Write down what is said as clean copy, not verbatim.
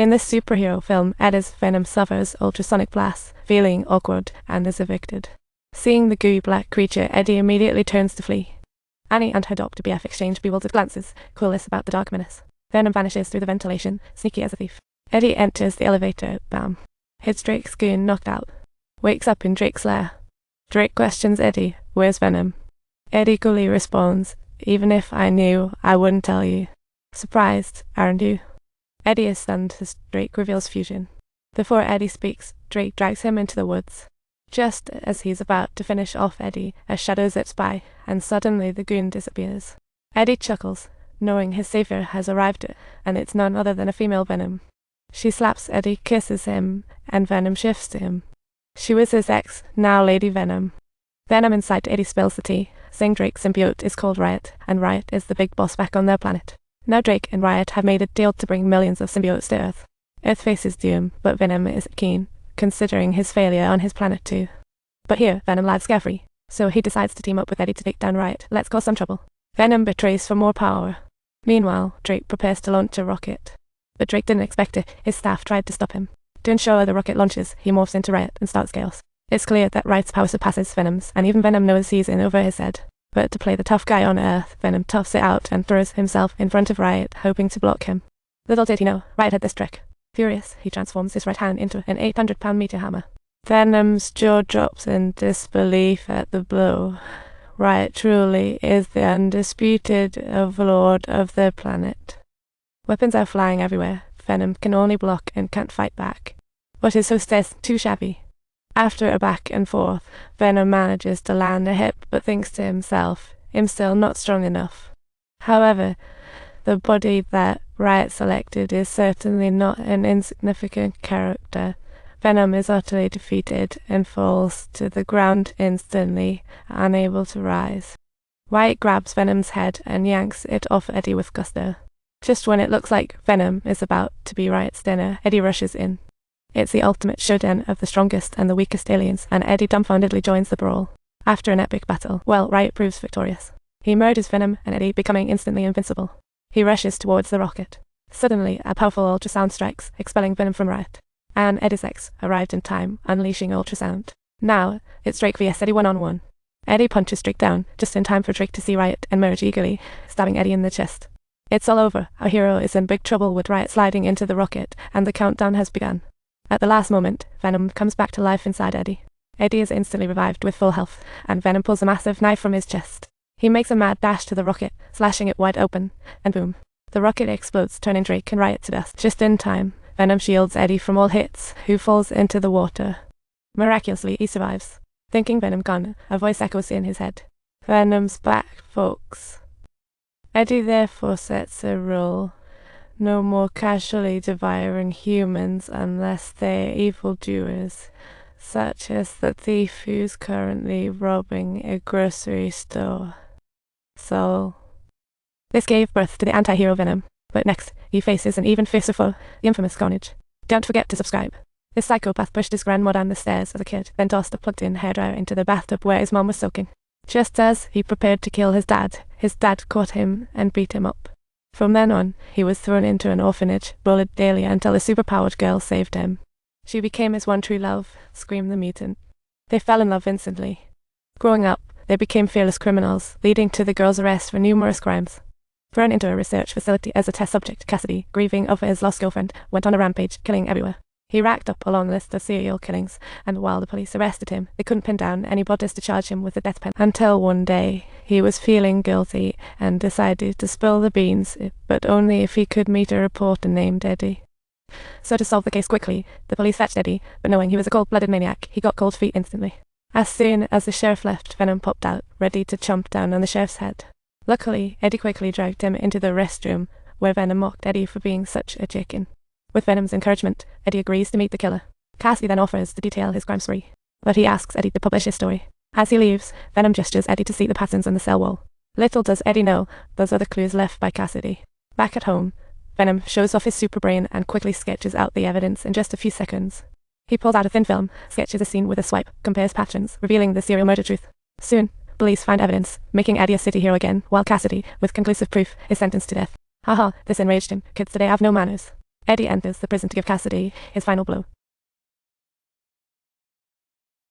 In this superhero film, Eddie's Venom suffers ultrasonic blasts, feeling awkward, and is evicted. Seeing the gooey black creature, Eddie immediately turns to flee. Annie and her Dr. BF exchange bewildered glances, clueless about the dark menace. Venom vanishes through the ventilation, sneaky as a thief. Eddie enters the elevator, bam. Hits Drake's goon knocked out. Wakes up in Drake's lair. Drake questions Eddie, where's Venom? Eddie coolly responds, even if I knew, I wouldn't tell you. Surprised, aren't you? Eddie is stunned as Drake reveals fusion. Before Eddie speaks, Drake drags him into the woods. Just as he's about to finish off Eddie, a shadow zips by, and suddenly the goon disappears. Eddie chuckles, knowing his savior has arrived, and it's none other than a female Venom. She slaps Eddie, kisses him, and Venom shifts to him. She was his ex, now Lady Venom. Venom inside Eddie spills the tea, saying Drake's symbiote is called Riot, and Riot is the big boss back on their planet. Now Drake and Riot have made a deal to bring millions of symbiotes to Earth. Earth faces doom, but Venom is keen, considering his failure on his planet too. But here, Venom lives carefree, so he decides to team up with Eddie to take down Riot. Let's cause some trouble. Venom betrays for more power. Meanwhile, Drake prepares to launch a rocket. But Drake didn't expect it. His staff tried to stop him. To ensure the rocket launches, he morphs into Riot and starts chaos. It's clear that Riot's power surpasses Venom's, and even Venom knows he's in over his head. But to play the tough guy on Earth, Venom toughs it out and throws himself in front of Riot, hoping to block him. Little did he know, Riot had this trick. Furious, he transforms his right hand into an 800-pound meteor hammer. Venom's jaw drops in disbelief at the blow. Riot truly is the undisputed overlord of their planet. Weapons are flying everywhere. Venom can only block and can't fight back. But his hostess too shabby. After a back and forth, Venom manages to land a hit but thinks to himself, I'm still not strong enough. However, the body that Riot selected is certainly not an insignificant character. Venom is utterly defeated and falls to the ground instantly, unable to rise. Riot grabs Venom's head and yanks it off Eddie with gusto. Just when it looks like Venom is about to be Riot's dinner, Eddie rushes in. It's the ultimate showdown of the strongest and the weakest aliens, and Eddie dumbfoundedly joins the brawl. After an epic battle, Riot proves victorious. He murders Venom and Eddie, becoming instantly invincible. He rushes towards the rocket. Suddenly, a powerful ultrasound strikes, expelling Venom from Riot. And Eddie's ex arrived in time, unleashing ultrasound. Now, it's Drake vs Eddie one-on-one. Eddie punches Drake down, just in time for Drake to see Riot emerge eagerly, stabbing Eddie in the chest. It's all over. Our hero is in big trouble with Riot sliding into the rocket, and the countdown has begun. At the last moment, Venom comes back to life inside Eddie. Eddie is instantly revived with full health, and Venom pulls a massive knife from his chest. He makes a mad dash to the rocket, slashing it wide open, and boom. The rocket explodes, turning Drake and Riot to dust. Just in time, Venom shields Eddie from all hits, who falls into the water. Miraculously, he survives. Thinking Venom gone, a voice echoes in his head. Venom's back, folks. Eddie therefore sets a rule. No more casually devouring humans unless they're evildoers, such as the thief who's currently robbing a grocery store. So, this gave birth to the anti-hero Venom, but next, he faces an even fiercer foe, the infamous Carnage. Don't forget to subscribe. This psychopath pushed his grandma down the stairs as a kid, then tossed a plugged-in hairdryer into the bathtub where his mom was soaking. Just as he prepared to kill his dad caught him and beat him up. From then on, he was thrown into an orphanage, bullied daily until a superpowered girl saved him. She became his one true love, screamed the mutant. They fell in love instantly. Growing up, they became fearless criminals, leading to the girl's arrest for numerous crimes. Thrown into a research facility as a test subject, Cassidy, grieving over his lost girlfriend, went on a rampage, killing everywhere. He racked up a long list of serial killings, and while the police arrested him, they couldn't pin down any bodies to charge him with the death penalty. Until one day, he was feeling guilty and decided to spill the beans, but only if he could meet a reporter named Eddie. So to solve the case quickly, the police fetched Eddie, but knowing he was a cold-blooded maniac, he got cold feet instantly. As soon as the sheriff left, Venom popped out, ready to chomp down on the sheriff's head. Luckily, Eddie quickly dragged him into the restroom, where Venom mocked Eddie for being such a chicken. With Venom's encouragement, Eddie agrees to meet the killer. Cassidy then offers to detail his crime spree, but he asks Eddie to publish his story. As he leaves, Venom gestures Eddie to see the patterns on the cell wall. Little does Eddie know, those are the clues left by Cassidy. Back at home, Venom shows off his super brain and quickly sketches out the evidence in just a few seconds. He pulls out a thin film, sketches a scene with a swipe, compares patterns, revealing the serial murder truth. Soon, police find evidence, making Eddie a city hero again, while Cassidy, with conclusive proof, is sentenced to death. Haha, this enraged him. Kids today have no manners. Eddie enters the prison to give Cassidy his final blow.